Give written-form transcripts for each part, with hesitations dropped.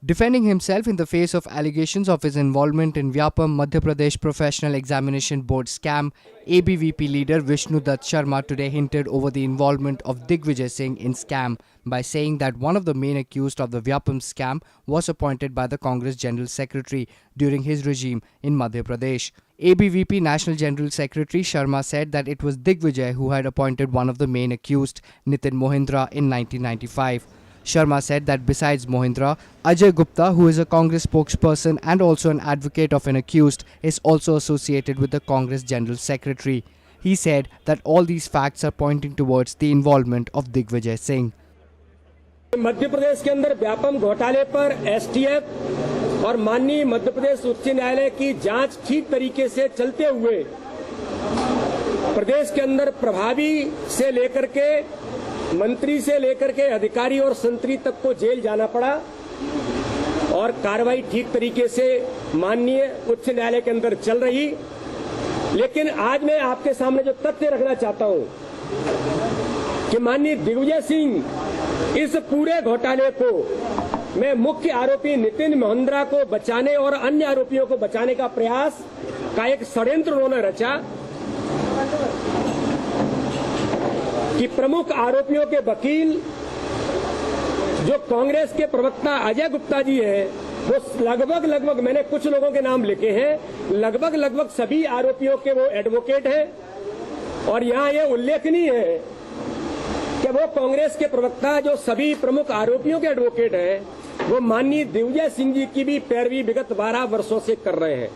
Defending himself in the face of allegations of his involvement in Vyapam Madhya Pradesh Professional Examination Board scam, ABVP leader Vishnu Dutt Sharma today hinted over the involvement of Digvijay Singh in scam by saying that one of the main accused of the Vyapam scam was appointed by the Congress General Secretary during his regime in Madhya Pradesh. ABVP National General Secretary Sharma said that it was Digvijay who had appointed one of the main accused, Nitin Mohindra, in 1995. Sharma said that besides Mohindra, Ajay Gupta, who is a Congress spokesperson and also an advocate of an accused, is also associated with the Congress General Secretary. He said that all these facts are pointing towards the involvement of Digvijay Singh. Madhya Pradesh के अंदर व्यापम घोटाले पर STF और माननीय मध्य प्रदेश उच्च न्यायालय की जांच ठीक तरीके से चलते हुए प्रदेश के अंदर प्रभावी से लेकर के मंत्री से लेकर के अधिकारी और संतरी तक को जेल जाना पड़ा और कार्रवाई ठीक तरीके से माननीय उच्च न्यायालय के अंदर चल रही। लेकिन आज मैं आपके सामने जो तथ्य रखना चाहता हूं कि माननीय दिग्विजय सिंह इस पूरे घोटाले को मैं मुख्य आरोपी नितिन मोहिंद्रा को बचाने और अन्य आरोपियों को बचाने का प्रयास का एक षड्यंत्र उन्होंने रचा कि प्रमुख आरोपियों के वकील जो कांग्रेस के प्रवक्ता अजय गुप्ता जी हैं, वो लगभग मैंने कुछ लोगों के नाम लिखे हैं, लगभग सभी आरोपियों के वो एडवोकेट हैं। और यहां ये उल्लेखनीय है कि वो कांग्रेस के प्रवक्ता जो सभी प्रमुख आरोपियों के एडवोकेट हैं, वो माननीय दिग्विजय सिंह जी की भी पैरवी विगत 12 वर्षों से कर रहे हैं।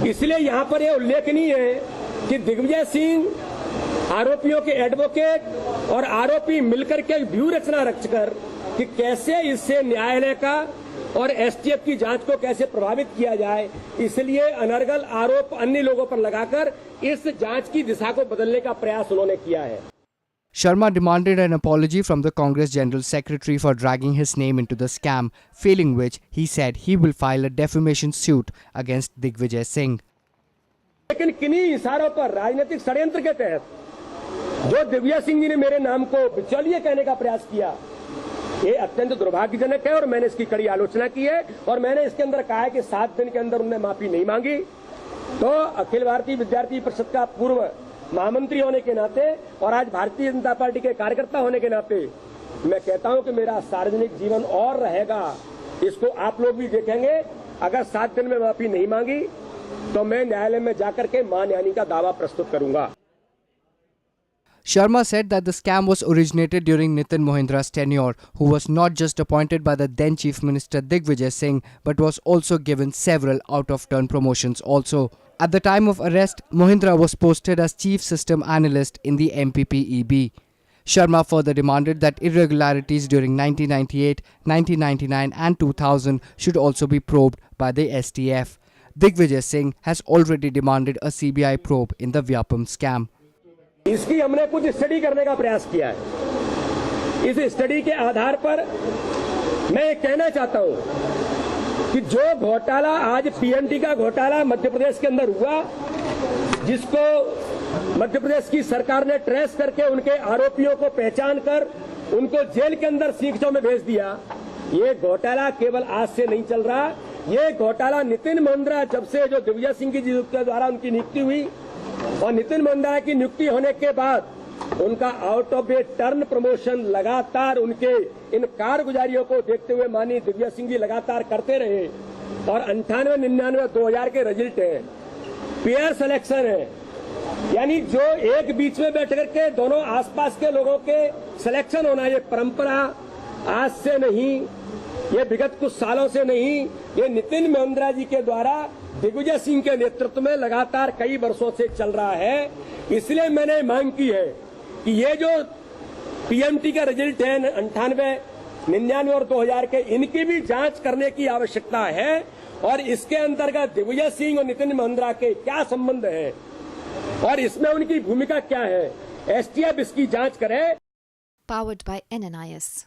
इसलिए यहां पर यह उल्लेखनीय है कि दिग्विजय सिंह आरोपियों के एडवोकेट और आरोपी मिलकर के व्यूह रचना रचकर कि कैसे इससे न्यायालय का और एसटीएफ की जांच को कैसे प्रभावित किया जाए, इसलिए अनर्गल आरोप अन्य लोगों पर लगाकर इस जांच की दिशा को बदलने का प्रयास उन्होंने किया है। Sharma demanded an apology from the Congress General Secretary for dragging his name into the scam, failing which he said he will file a defamation suit against Digvijay Singh. लेकिन किन्हीं इशारों पर राजनीतिक षड्यंत्र के तहत जो दिग्विजय सिंह जी ने मेरे नाम को बिचौलिए कहने का प्रयास किया, ये अत्यंत दुर्भाग्यजनक है और मैंने इसकी कड़ी आलोचना की है। और मैंने इसके अंदर कहा है कि 7 दिन के अंदर उन्होंने माफी नहीं मांगी तो अखिल भारतीय विद्यार्थी परिषद का पूर्व महामंत्री होने के नाते और आज भारतीय जनता पार्टी के कार्यकर्ता होने के नाते मैं कहता हूं कि मेरा सार्वजनिक जीवन और रहेगा, इसको आप लोग भी देखेंगे। अगर 7 दिन में माफी नहीं मांगी तो मैं न्यायालय में जाकर के मानहानि का दावा प्रस्तुत करूंगा। Sharma said that the scam was originated during Nitin Mohindra's tenure, who was not just appointed by the then Chief Minister Digvijay Singh, but was also given several out-of-turn promotions also. At the time of arrest, Mohindra was posted as Chief System Analyst in the MPPEB. Sharma further demanded that irregularities during 1998, 1999 and 2000 should also be probed by the STF. Digvijay Singh has already demanded a CBI probe in the Vyapam scam. इसकी हमने कुछ study करने का प्रयास किया है। इस study के आधार पर मैं ये कहना चाहता हूं कि जो घोटाला आज पीएमटी का घोटाला मध्य प्रदेश के अंदर हुआ, जिसको मध्य प्रदेश की सरकार ने ट्रेस करके उनके आरोपियों को पहचान कर उनको जेल के अंदर सीखचों में भेज दिया, ये घोटाला केवल आज से नहीं चल रहा। ये घोटाला नितिन मोहिंद्रा जब से जो दिग्विजय सिंह जी के द्वारा उनकी नियुक्ति हुई और नितिन मोहिंद्रा की नियुक्ति होने के बाद उनका out of A turn promotion लगातार उनके इन कारगुजारियों को देखते हुए माननीय दिग्विजय सिंह जी लगातार करते रहे। और 98, 99, 2000 के रिजल्ट हैं, पेयर सिलेक्शन है, यानी जो एक बीच में बैठ करके दोनों आसपास के लोगों के सिलेक्शन होना, ये परंपरा आज से नहीं, ये विगत कुछ सालों से नहीं, ये नितिन मोहिंद्रा जी के द्वारा दिग्विजय सिंह के नेतृत्व में लगातार कई वर्षों से चल रहा है। इसलिए मैंने मांग की है कि ये जो पीएमटी का रिजल्ट है 98, 99 और 2000 के, इनकी भी जांच करने की आवश्यकता है और इसके अंतर्गत दिग्विजय सिंह और नितिन मोहिंद्रा के क्या संबंध है और इसमें उनकी भूमिका क्या है, एसटीएफ इसकी जांच करे। Powered by NNIS.